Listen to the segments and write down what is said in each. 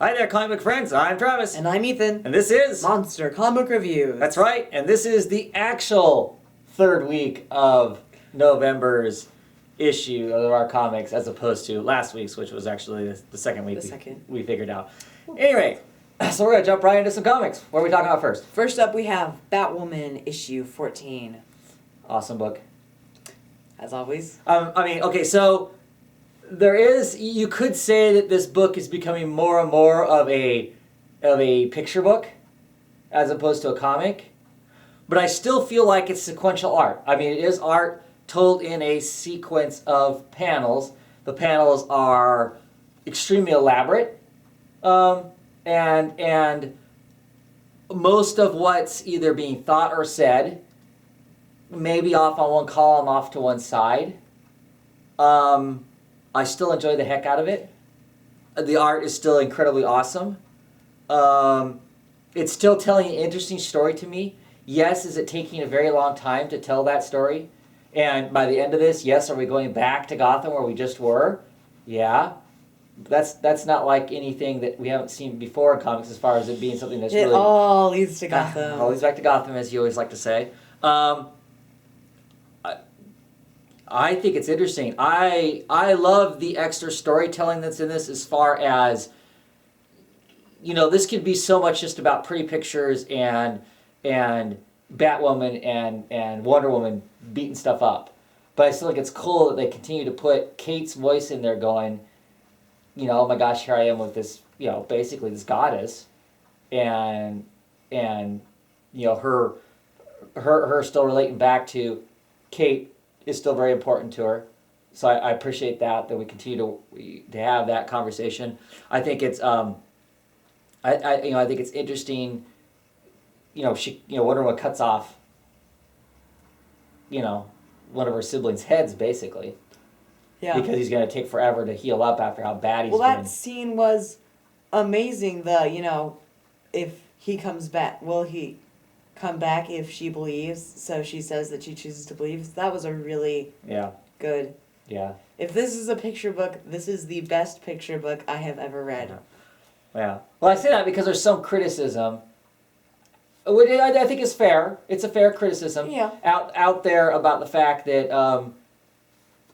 Hi there, comic book friends. I'm Travis. And I'm Ethan. And this is Monster Comic Reviews. That's right. And this is the actual third week of November's issue of our comics, as opposed to last week's, which was actually the second week we figured out. Anyway, so we're going to jump right into some comics. What are we talking about first? First up, we have Batwoman issue 14. Awesome book. As always. Okay, so there is, you could say that this book is becoming more and more of a picture book as opposed to a comic, but I still feel like it's sequential art. I mean, it is art told in a sequence of panels. The panels are extremely elaborate, and most of what's either being thought or said maybe off on one column, off to one side. I still enjoy the heck out of it. The art is still incredibly awesome. It's still telling an interesting story to me. Yes, is it taking a very long time to tell that story? And by the end of this, yes, are we going back to Gotham where we just were? Yeah. That's not like anything that we haven't seen before in comics as far as it being something that's really... It all leads to Gotham. All leads back to Gotham, as you always like to say. I think it's interesting. I love the extra storytelling that's in this, as far as, you know, this could be so much just about pretty pictures and Batwoman and Wonder Woman beating stuff up. But I still think it's cool that they continue to put Kate's voice in there going, you know, oh my gosh, here I am with this, you know, basically this goddess, and you know, her still relating back to Kate is still very important to her. So I appreciate that we continue to have that conversation. I think it's I think it's interesting. Wonder Woman cuts off, one of her siblings' heads, basically. Yeah. Because he's going to take forever to heal up after how bad he's been. Well, that scene was amazing. If he comes back, will he come back if she believes? So she says that she chooses to believe. That was a really good. Yeah. If this is a picture book, this is the best picture book I have ever read. Yeah. Well, I say that because there's some criticism, which I think is fair. It's a fair criticism out there about the fact that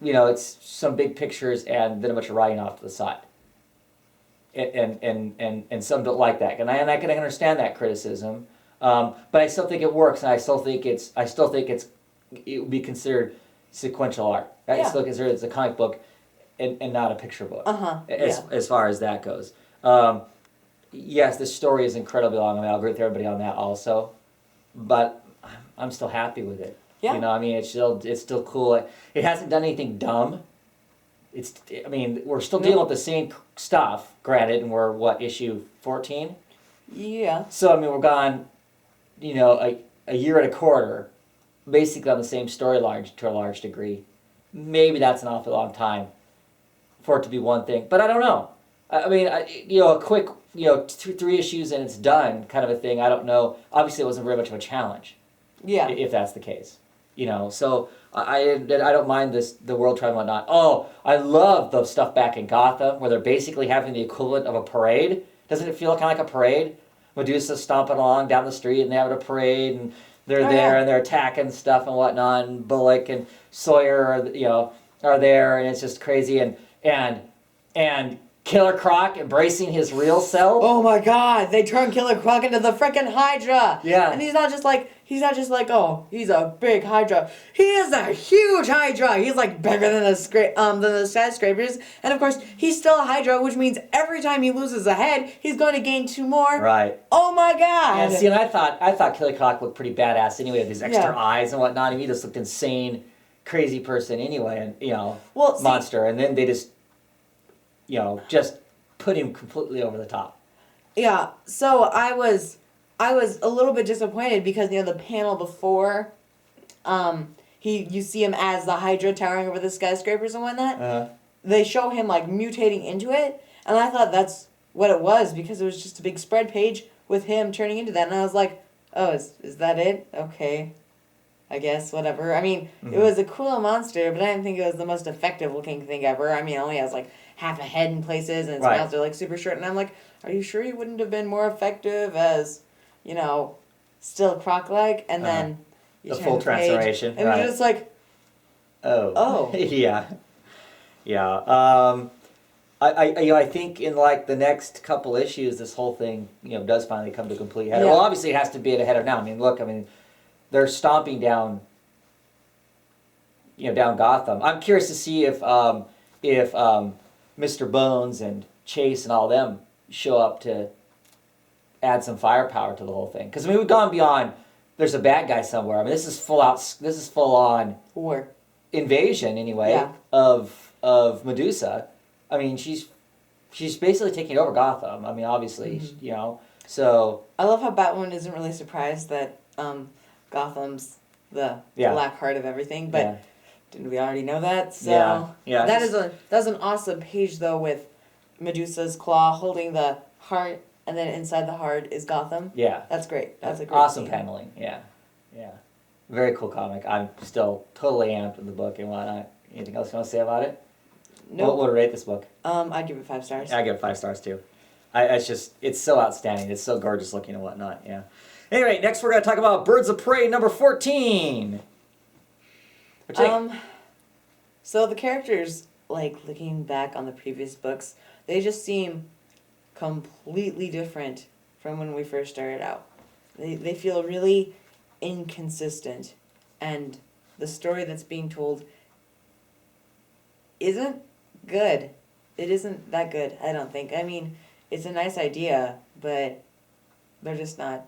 it's some big pictures and then a bunch of writing off to the side. And some don't like that, and I can understand that criticism. But I still think it works, and I still think it would be considered sequential art. I still consider it's a comic book and not a picture book. As far as that goes. Yes, this story is incredibly long. I mean, I'll agree with everybody on that also, but I'm still happy with it. Yeah. It's still cool. It hasn't done anything dumb. We're still dealing with the same stuff, granted, and we're issue 14? Yeah. So we're gone, a year and a quarter, basically on the same storyline to a large degree. Maybe that's an awfully long time for it to be one thing, but I don't know. A quick, 2-3 issues and it's done kind of a thing. I don't know. Obviously, it wasn't very much of a challenge. Yeah. If that's the case. So I don't mind the world trial and whatnot. Oh, I love the stuff back in Gotham where they're basically having the equivalent of a parade. Doesn't it feel kind of like a parade? Medusa's stomping along down the street and they're having a parade and they're and they're attacking stuff and whatnot, and Bullock and Sawyer are there, and it's just crazy, and Killer Croc embracing his real self. Oh my God! They turned Killer Croc into the frickin' Hydra. Yeah. And he's not just like oh, he's a big Hydra. He is a huge Hydra. He's like bigger than the skyscrapers. And of course, he's still a Hydra, which means every time he loses a head, he's going to gain 2 more. Right. Oh my God. Yeah. See, and I thought Killer Croc looked pretty badass anyway, with his extra eyes and whatnot. He just looked insane, crazy person anyway, and monster. And then they just put him completely over the top. Yeah, so I was a little bit disappointed because, the panel before, you see him as the Hydra towering over the skyscrapers and whatnot. They show him, mutating into it, and I thought that's what it was, because it was just a big spread page with him turning into that, and I was like, oh, is that it? Okay. I guess, whatever. I mean, it was a cool monster, but I didn't think it was the most effective looking thing ever. I mean, it only has like half a head in places, and its Right. mouths are like super short. And I'm like, are you sure you wouldn't have been more effective as, still croc-like? And then you The turn full the page, transformation, and right. you're just like, Oh. Oh. Yeah. Yeah. I think in like the next couple issues, this whole thing, does finally come to complete head. Yeah. Well, obviously it has to be at a head of now. I mean, look, they're stomping down, down Gotham. I'm curious to see if Mr. Bones and Chase and all them show up to add some firepower to the whole thing. Because we've gone beyond. There's a bad guy somewhere. This is full out. This is full on war. Invasion anyway. Yeah. Of Medusa. She's basically taking over Gotham. Obviously, So I love how Batwoman isn't really surprised that Gotham's the black heart of everything, but didn't we already know that? So yeah. That's an awesome page though, with Medusa's claw holding the heart, and then inside the heart is Gotham. Yeah, that's great. That's a great awesome scene. paneling. Yeah. Very cool comic. I'm still totally amped with the book and whatnot. Anything else you want to say about it? Nope. What would you rate this book? I'd give it 5 stars. I give it 5 stars too. It's so outstanding. It's so gorgeous looking and whatnot. Yeah. Anyway, next we're gonna talk about Birds of Prey number 14. So the characters, like looking back on the previous books, they just seem completely different from when we first started out. They feel really inconsistent, and the story that's being told isn't good. It isn't that good, I don't think. It's a nice idea, but they're just not.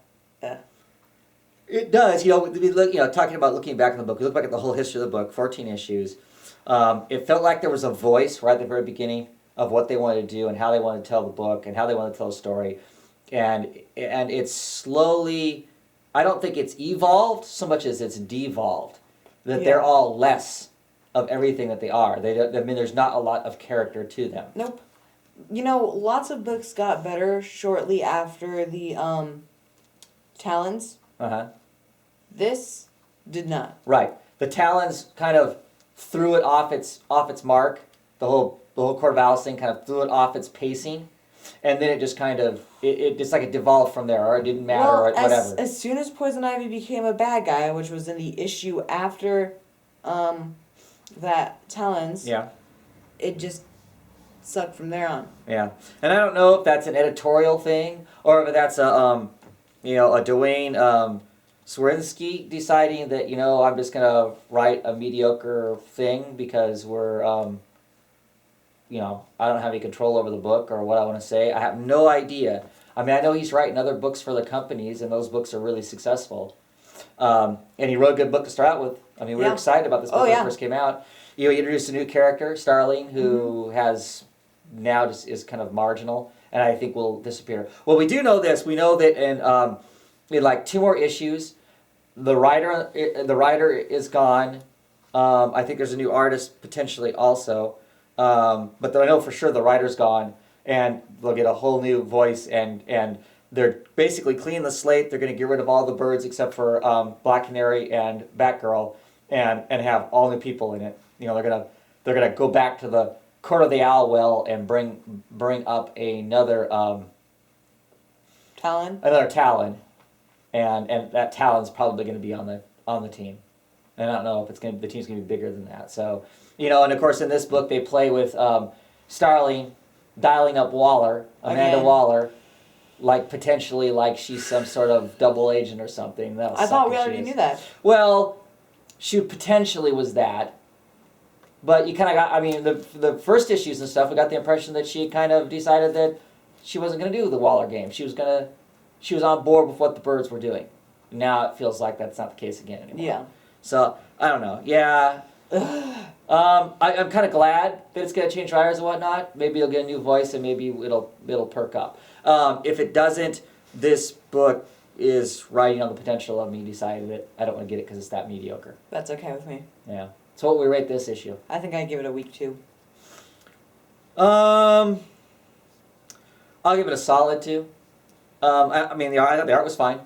It does, talking about looking back on the book, we look back at the whole history of the book, 14 issues. It felt like there was a voice right at the very beginning of what they wanted to do and how they wanted to tell the book and how they wanted to tell the story. And it's slowly, I don't think it's evolved so much as it's devolved. That they're all less of everything that they are. There's not a lot of character to them. Nope. Lots of books got better shortly after the Talons. This did not. Right. The Talons kind of threw it off its mark. The whole Court of Owls thing kind of threw it off its pacing, and then it just kind of it just like it devolved from there, or it didn't matter, or whatever. As soon as Poison Ivy became a bad guy, which was in the issue after that Talons, it just sucked from there on. Yeah, and I don't know if that's an editorial thing or if that's a Dwayne Swirsky deciding that I'm just gonna write a mediocre thing because we're I don't have any control over the book or what I want to say. I have no idea. I know he's writing other books for the companies, and those books are really successful. And he wrote a good book to start out with. We were excited about this book when it first came out. He introduced a new character, Starling, who has now just is kind of marginal, and I think will disappear. Well, we do know this. We know that in like 2 more issues, the writer is gone. I think there's a new artist potentially also. But I know for sure the writer's gone, and they'll get a whole new voice, and they're basically cleaning the slate. They're going to get rid of all the birds except for Black Canary and Batgirl, and have all new people in it. They're gonna go back to the Court of the Owl well and bring up another Talon. Another Talon, and that Talon's probably going to be on the team. And I don't know if the team's going to be bigger than that. So, and of course in this book they play with Starling dialing up Waller, Amanda Waller, like potentially like she's some sort of double agent or something. I thought we already knew that. Well, she potentially was that. But you kind of got, the first issues and stuff, we got the impression that she kind of decided that she wasn't going to do the Waller game. She was on board with what the birds were doing. Now it feels like that's not the case again anymore. Yeah. So, I don't know. Yeah. I'm kind of glad that it's going to change writers and whatnot. Maybe it'll get a new voice and maybe it'll perk up. If it doesn't, this book is riding on the potential of me deciding that I don't want to get it because it's that mediocre. That's okay with me. Yeah. So what would we rate this issue? I think I'd give it a week 2. I'll give it a solid 2. I thought the art was fine.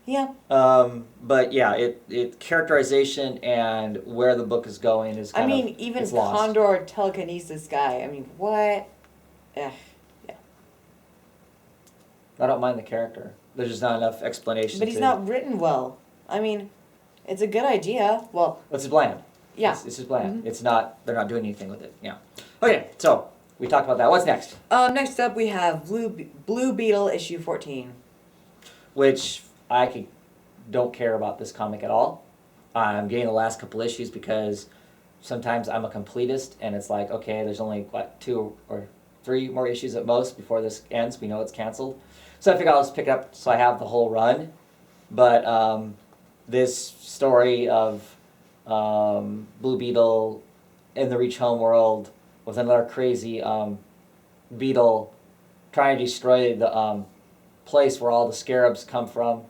Yeah. But yeah, it characterization and where the book is going is kind of even it's lost. Condor telekinesis guy. I mean, what? Ugh. I don't mind the character. There's just not enough explanation. But he's not written well. I mean, it's a good idea. Well, it's bland. Yeah. It's just bland. It's not. They're not doing anything with it. Yeah. Okay, so we talked about that. What's next? Next up we have Blue Beetle issue 14. Which don't care about this comic at all. I'm getting the last couple issues because sometimes I'm a completist and it's like, okay, there's only what 2 or 3 more issues at most before this ends. We know it's canceled. So I figured I'll just pick it up so I have the whole run. But this story of Blue Beetle in the Reach Home world with another crazy beetle trying to destroy the place where all the scarabs come from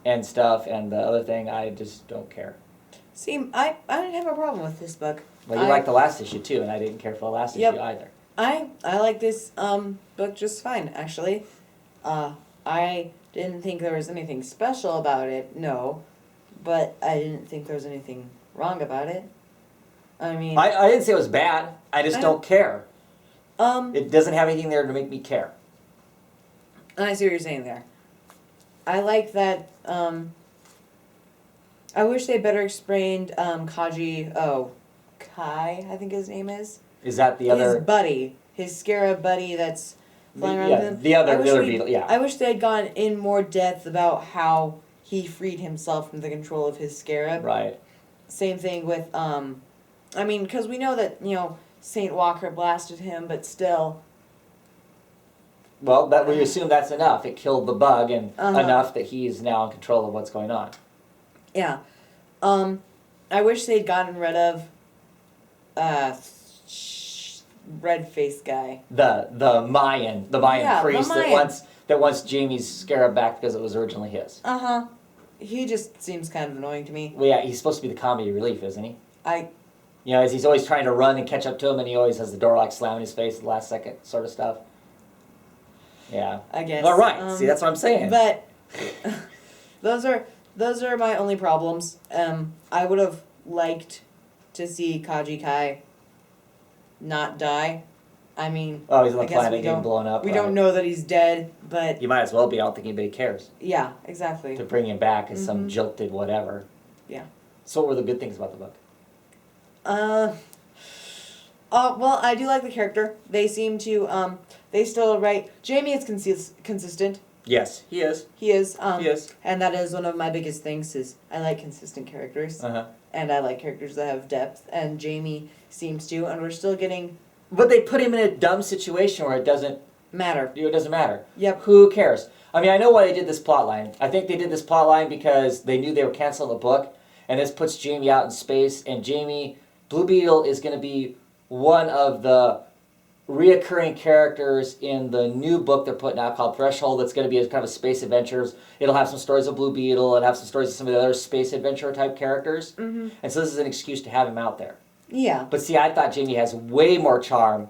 and stuff, and the other thing, I just don't care. See, I didn't have a problem with this book. Well, you liked the last issue too, and I didn't care for the last issue either. I like this book just fine, actually. I didn't think there was anything special about it, no, but I didn't think there was anything wrong about it. I mean, I didn't say it was bad. I just don't care. It doesn't have anything there to make me care. I see what you're saying there. I like that. I wish they better explained Kaji. Oh, Kai, I think his name is. Is that the other? His buddy, his scarab buddy that's flying around with him. The other beetle. Yeah. I wish they had gone in more depth about how he freed himself from the control of his scarab. Right. Same thing with I mean, because we know that Saint Walker blasted him, but still. Well, we assume that's enough. It killed the bug and enough that he is now in control of what's going on. Yeah. I wish they'd gotten rid of red face guy. The Mayan priest that wants Jamie's scarab back because it was originally his. He just seems kind of annoying to me. Well, yeah, he's supposed to be the comedy relief, isn't he? As he's always trying to run and catch up to him, and he always has the door like slam in his face at the last second, sort of stuff. Yeah. I guess. All right. See, that's what I'm saying. But those are my only problems. I would have liked to see Kaji Kai not die. I mean, he's on the planet getting blown up. We don't know that he's dead, but he might as well be. I don't think anybody cares. Yeah, exactly. To bring him back as some jilted whatever. Yeah. So what were the good things about the book? Well, I do like the character. They seem to, they still write. Jamie is consistent. Yes, he is. He is. He is. And that is one of my biggest things is I like consistent characters. And I like characters that have depth. And Jamie seems to, and we're still getting. But they put him in a dumb situation where it doesn't matter. It doesn't matter. Yep. Who cares? I mean, I know why they did this plot line. I think they did this plot line because they knew they were canceling the book, and this puts Jamie out in space, and Blue Beetle is going to be one of the reoccurring characters in the new book they're putting out called Threshold. That's going to be kind of a space adventures. It'll have some stories of Blue Beetle and have some stories of some of the other space adventure type characters. And so this is an excuse to have him out there. Yeah. But see, I thought Jamie has way more charm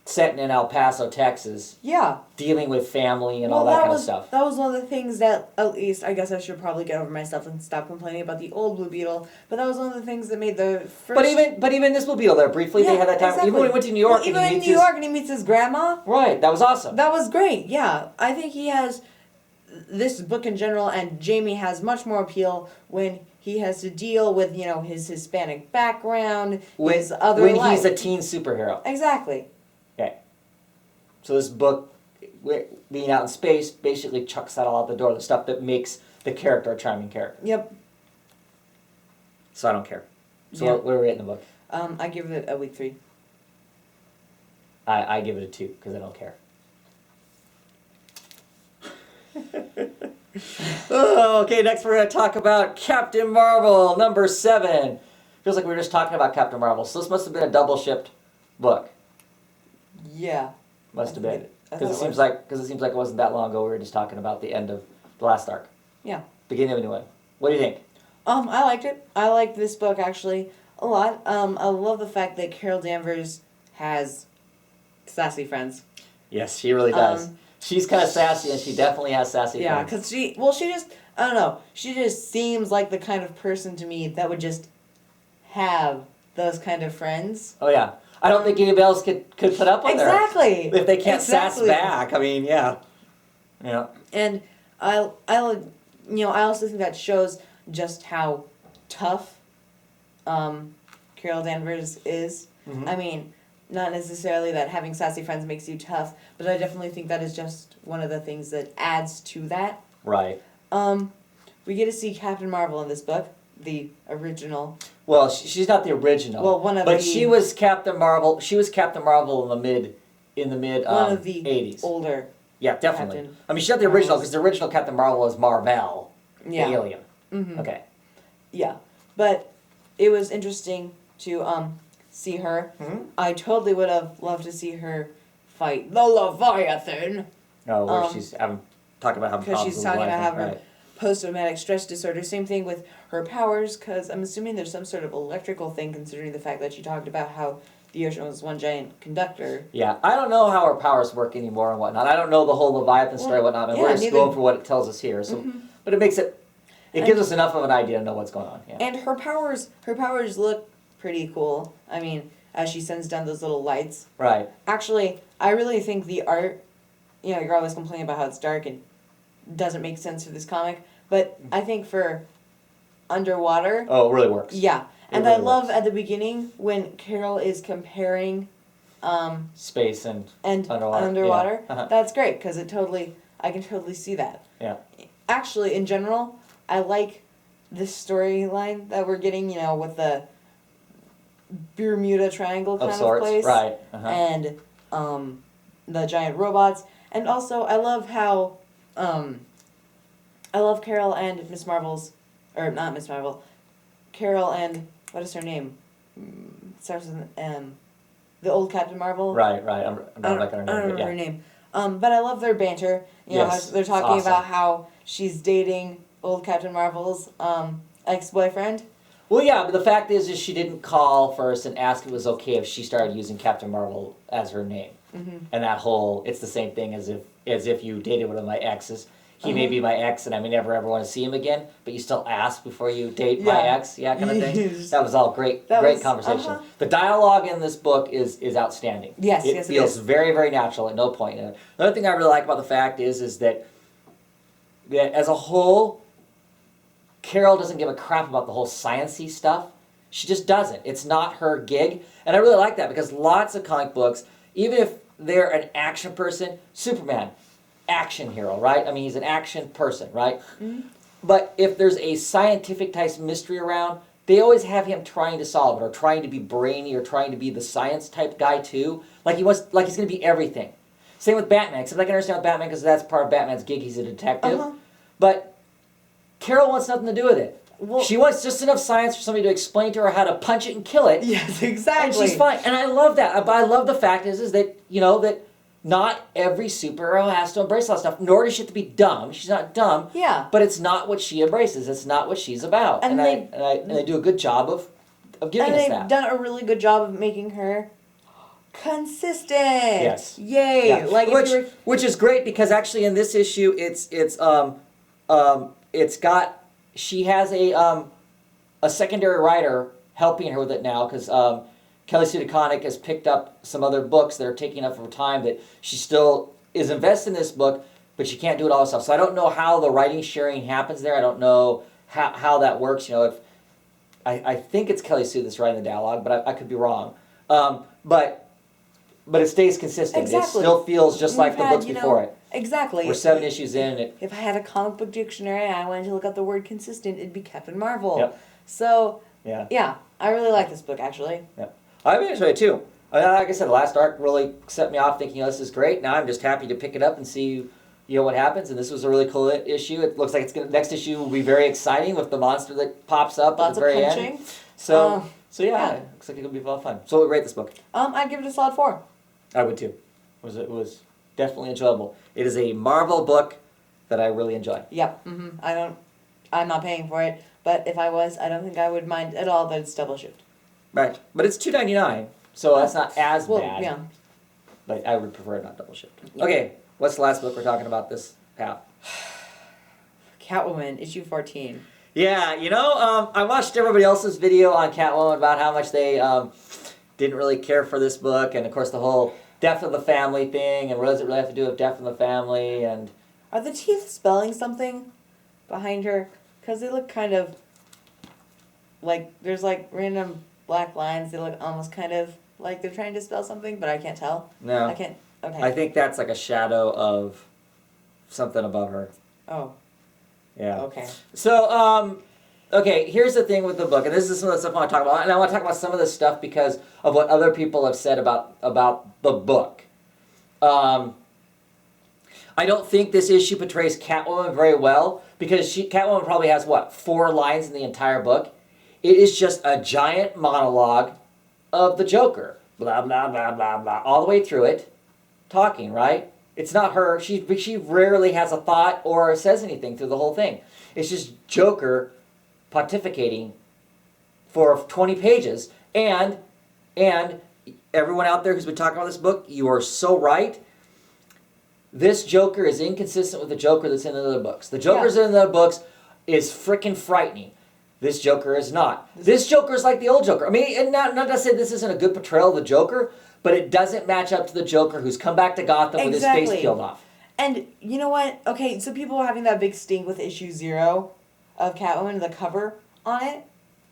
setting in El Paso, Texas. Yeah. Dealing with family and all that kind of stuff. That was one of the things that, at least, I guess I should probably get over myself and stop complaining about the old Blue Beetle. But that was one of the things that made the first. But even this Blue Beetle there, briefly, they had that time. Exactly. Even when he went to New York, and he meets his grandma. Right. That was awesome. That was great. Yeah, I think he has this book in general, and Jamie has much more appeal when he has to deal with his Hispanic background, his other when life. He's a teen superhero. Exactly. Okay. So this book, being out in space, basically chucks that all out the door. The stuff that makes the character a charming character. Yep. So I don't care. So what are we at in the book? I give it a week 3. I give it a 2 because I don't care. Okay, next we're going to talk about Captain Marvel, number 7. Feels like we were just talking about Captain Marvel. So this must have been a double-shipped book. Yeah. Must have been. Because it seems like it wasn't that long ago we were just talking about the end of the last arc. Yeah. Beginning of a new one. What do you think? I liked it. I liked this book actually a lot. I love the fact that Carol Danvers has sassy friends. Yes, she really does. She's kind of sassy, and she definitely has sassy Yeah, friends. because she just, I don't know, she just seems like the kind of person to me that would just have those kind of friends. Oh yeah, I don't think anybody else could put up with her. Exactly. If they can't Exactly. sass back, I mean, yeah. And I also think that shows just how tough Carol Danvers is. Mm-hmm. I mean, not necessarily that having sassy friends makes you tough, but I definitely think that is just one of the things that adds to that. Right. We get to see Captain Marvel in this book, the original. Well, she's not the original. Well, but she was Captain Marvel. She was Captain Marvel in the mid one of the 80s. older. Yeah, definitely. Captain I mean, she's not the original Marvels. because the original Captain Marvel is Marvel, Yeah. the alien. Mm-hmm. Okay. Yeah, but it was interesting to see her. Mm-hmm. I totally would have loved to see her fight the Leviathan. No, where she's talking about having Because problems she's with talking life. about having Right. post-traumatic stress disorder. Same thing with her powers, because I'm assuming there's some sort of electrical thing, considering the fact that she talked about how the ocean was one giant conductor. Yeah, I don't know how her powers work anymore and whatnot. I don't know the whole Leviathan story and whatnot. And yeah, we're just neither- going for what it tells us here. So, but it makes it gives us enough of an idea to know what's going on. Yeah. And her powers look pretty cool. I mean, as she sends down those little lights. Right. Actually, I really think the art, you're always complaining about how it's dark and doesn't make sense for this comic, but I think for underwater, Oh, it really works. yeah. And really I love works. at the beginning when Carol is comparing Space and underwater. Yeah. Uh-huh. That's great because I can totally see that. Yeah. Actually, in general, I like this storyline that we're getting, with the Bermuda Triangle kind Of sorts. place. Right. Uh-huh. And the giant robots. And also, I love how I love Carol and Miss Marvel's, or not Miss Marvel, Carol and, what is her name? Starts with an M. The old Captain Marvel. Right. I'm not looking at her name. I don't remember but her name. But I love their banter. Yes, How they're it's talking awesome. about how she's dating old Captain Marvel's ex-boyfriend. Well, yeah, but the fact is she didn't call first and ask if it was okay if she started using Captain Marvel as her name. Mm-hmm. And that whole, it's the same thing as if you dated one of my exes. He may be my ex, and I may never ever want to see him again, but you still ask before you date my ex, kind of thing. Yes. That was all great conversation. The dialogue in this book is outstanding. Yes, it yes, it feels is. very, very natural at no point. Another thing I really like about the fact is that as a whole, Carol doesn't give a crap about the whole science-y stuff. She just doesn't. It's not her gig. And I really like that because lots of comic books, even if they're an action person, Superman, action hero, right? I mean, he's an action person, right? Mm-hmm. But if there's a scientific type mystery around, they always have him trying to solve it or trying to be brainy or trying to be the science type guy too. Like he's going to be everything. Same with Batman, except I can understand with Batman because that's part of Batman's gig. He's a detective. Uh-huh. But Carol wants nothing to do with it. Well, she wants just enough science for somebody to explain to her how to punch it and kill it. Yes, exactly. And she's fine. And I love that. But I love the fact is that, that not every superhero has to embrace all that stuff, nor does she have to be dumb. She's not dumb. Yeah. But it's not what she embraces. It's not what she's about. And they do a good job of giving us that. And they've done a really good job of making her consistent. Yes. Yay. Yeah. Like which is great because actually in this issue she has a secondary writer helping her with it now because Kelly Sue DeConnick has picked up some other books that are taking up her time that she still is invested in this book, but she can't do it all herself. So I don't know how the writing sharing happens there. I don't know how that works. If I think it's Kelly Sue that's writing the dialogue, but I could be wrong. But it stays consistent. Exactly. It still feels just like the books before it. Exactly. We're 7 issues in. And if I had a comic book dictionary and I wanted to look up the word consistent, it'd be Captain Marvel. Yep. So, yeah, I really like this book, actually. Yeah. I've enjoyed it too. Like I said, the last arc really set me off thinking, this is great. Now I'm just happy to pick it up and see what happens. And this was a really cool issue. It looks like next issue will be very exciting with the monster that pops up at the very end. So yeah, it looks like it'll be a lot of fun. So what would you rate this book? I'd give it a solid 4. I would too. It was definitely enjoyable. It is a Marvel book that I really enjoy. Yep. Mm-hmm. I'm not paying for it, but if I was, I don't think I would mind at all that it's double shipped. Right, but it's $2.99, so that's not as bad. Yeah. But I would prefer it not double shipped. Yeah. Okay, What's the last book we're talking about this half? Catwoman, issue 14. Yeah, I watched everybody else's video on Catwoman about how much they didn't really care for this book, and of course the whole death of the family thing, and what does it really have to do with death of the family, and... Are the teeth spelling something behind her? Because they look kind of like, there's like random black lines. They look almost kind of like they're trying to spell something, but I can't tell. No. I can't, okay. I think that's like a shadow of something above her. Oh. Yeah. Okay. So, okay, here's the thing with the book, and this is some of the stuff I want to talk about, and I want to talk about some of this stuff because of what other people have said about the book. I don't think this issue portrays Catwoman very well because Catwoman probably has, 4 lines in the entire book. It is just a giant monologue of the Joker. Blah, blah, blah, blah, blah, all the way through it, talking, right? It's not her. She rarely has a thought or says anything through the whole thing. It's just Joker pontificating for 20 pages. And everyone out there who's been talking about this book, you are so right. This Joker is inconsistent with the Joker that's in the other books. The Joker's in the other books is freaking frightening. This Joker is not. This Joker is like the old Joker. I mean, and not to say this isn't a good portrayal of the Joker, but it doesn't match up to the Joker who's come back to Gotham with his face peeled off. And you know what? Okay, so people were having that big stink with issue 0 of Catwoman, the cover on it.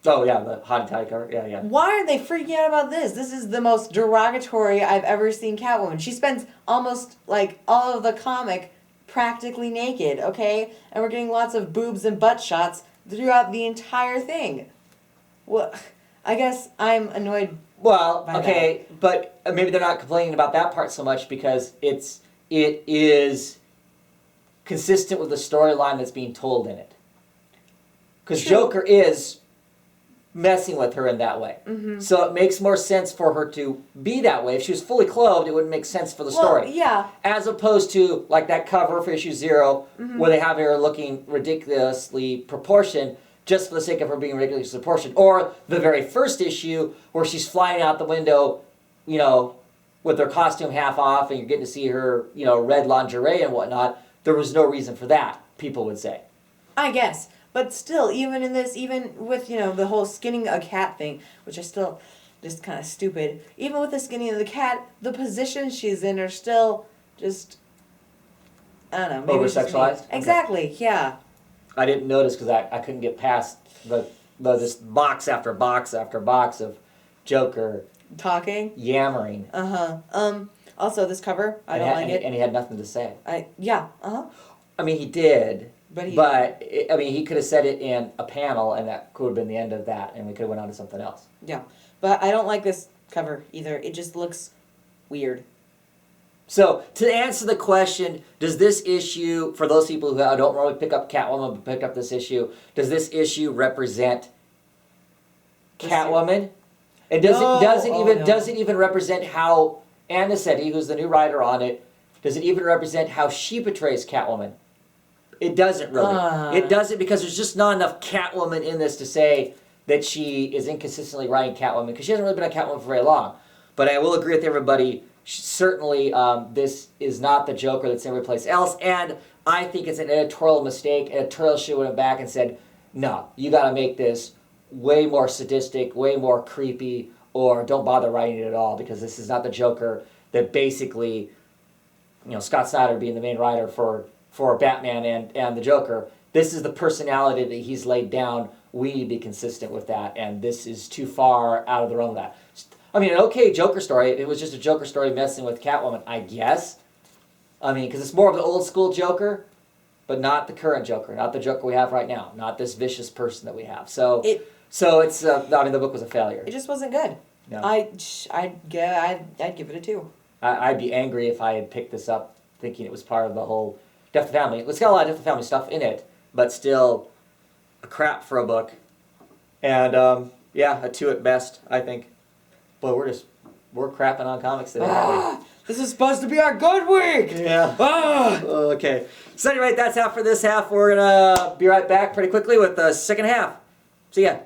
Oh, yeah, the hottie toddy cover. Yeah, yeah. Why are they freaking out about this? This is the most derogatory I've ever seen Catwoman. She spends almost, like, all of the comic practically naked, okay? And we're getting lots of boobs and butt shots throughout the entire thing. Well, I guess I'm annoyed. Well, okay, but maybe they're not complaining about that part so much because it is consistent with the storyline that's being told in it. Because Joker is messing with her in that way. Mm-hmm. So it makes more sense for her to be that way. If she was fully clothed, it wouldn't make sense for the story. Yeah. As opposed to, like, that cover for issue 0, where they have her looking ridiculously proportioned just for the sake of her being ridiculously proportioned. Or the very first issue where she's flying out the window, with her costume half off and you're getting to see her, red lingerie and whatnot. There was no reason for that, people would say. I guess. But still, even in this, even with, the whole skinning a cat thing, which is still just kind of stupid, even with the skinning of the cat, the positions she's in are still just, I don't know. Maybe over-sexualized? Okay. Exactly, yeah. I didn't notice because I couldn't get past this box after box after box of Joker talking, yammering. Also, this cover, I don't like it. And he had nothing to say. I mean, he did. But he could have said it in a panel, and that could have been the end of that, and we could have went on to something else. Yeah, but I don't like this cover either. It just looks weird. So, to answer the question, does this issue, for those people who don't normally pick up Catwoman but pick up this issue, does this issue represent Catwoman? And does it even represent how Anna Setti, who's the new writer on it, does it even represent how she portrays Catwoman? It doesn't really. It doesn't because there's just not enough Catwoman in this to say that she is inconsistently writing Catwoman because she hasn't really been on Catwoman for very long. But I will agree with everybody. Certainly, this is not the Joker that's in every place else, and I think it's an editorial mistake. Editorial should have went back and said, "No, you got to make this way more sadistic, way more creepy, or don't bother writing it at all because this is not the Joker that basically, Scott Snyder being the main writer for Batman and the Joker, this is the personality that he's laid down. We need to be consistent with that, and this is too far out of the realm of that." I mean, an okay Joker story, it was just a Joker story messing with Catwoman, I guess. I mean, because it's more of the old school Joker, but not the current Joker, not the Joker we have right now, not this vicious person that we have. So it's, the book was a failure. It just wasn't good. No. I'd give it a 2. I'd be angry if I had picked this up thinking it was part of the whole Death of the Family. It's got a lot of Death of the Family stuff in it, but still a crap for a book. And, a 2 at best, I think. Boy, we're crapping on comics today. This is supposed to be our good week! Yeah. Okay. So anyway, that's half for this half. We're going to be right back pretty quickly with the second half. See ya.